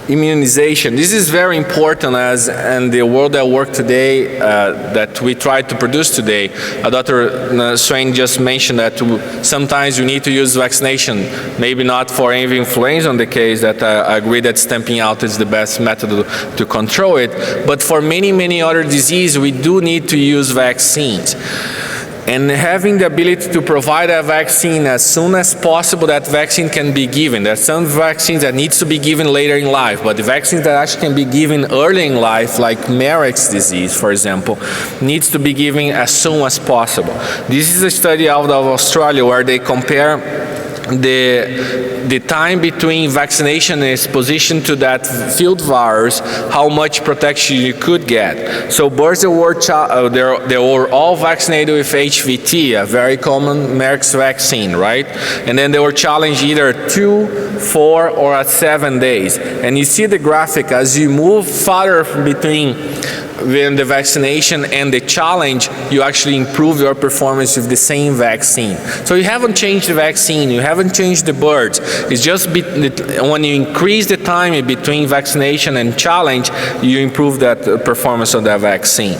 Immunization. This is very important as in the world that work today, that we try to produce today. Dr. Swain just mentioned that sometimes you need to use vaccination, maybe not for avian influenza in the case that I agree that stamping out is the best method to control it, but for many, many other diseases we do need to use vaccines. And having the ability to provide a vaccine as soon as possible, that vaccine can be given. There are some vaccines that needs to be given later in life, but the vaccines that actually can be given early in life, like Marek's disease, for example, needs to be given as soon as possible. This is a study out of Australia where they compare the time between vaccination and exposition to that field virus, how much protection you could get. So birds that were they were all vaccinated with HVT, a very common Marek's vaccine, right? And then they were challenged either 2, 4, or at 7 days. And you see the graphic as you move farther between when the vaccination and the challenge, you actually improve your performance with the same vaccine. So you haven't changed the vaccine, you haven't changed the birds. It's just when you increase the time between vaccination and challenge, you improve that performance of that vaccine.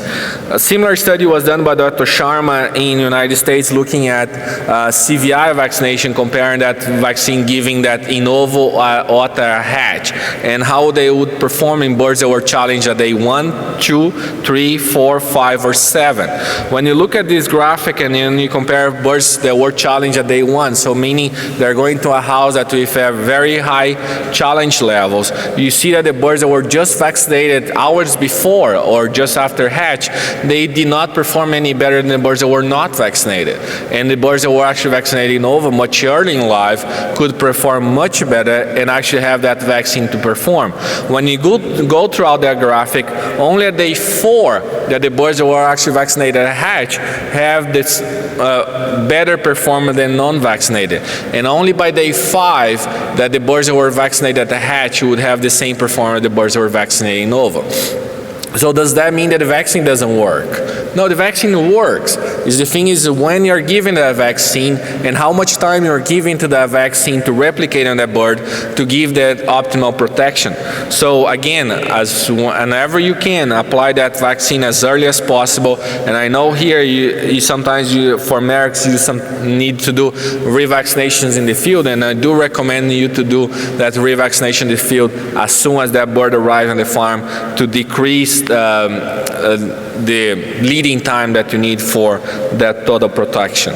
A similar study was done by Dr. Sharma in the United States looking at CVI vaccination, comparing that vaccine given that in ovo or a hatch, and how they would perform in birds that were challenged at day 1, 2, 3, 4, 5, or 7. When you look at this graphic and then you compare birds that were challenged at day 1, so meaning they're going to a house that with very high challenge levels, you see that the birds that were just vaccinated hours before or just after hatch, they did not perform any better than the birds that were not vaccinated. And the birds that were actually vaccinated in ovo much early in life could perform much better and actually have that vaccine to perform. When you go throughout that graphic, only at day 4 that the birds that were actually vaccinated at hatch have this better performance than non-vaccinated. And only by day 5 that the birds that were vaccinated at the hatch would have the same performance the birds that were vaccinated in ovo. So does that mean that the vaccine doesn't work? No, the vaccine works. The thing is when you're given that vaccine and how much time you're giving to that vaccine to replicate on that bird to give that optimal protection. So again, whenever you can, apply that vaccine as early as possible. And I know here you sometimes for Marek's you need to do revaccinations in the field, and I do recommend you to do that revaccination in the field as soon as that bird arrives on the farm to decrease the leading time that you need for that total protection.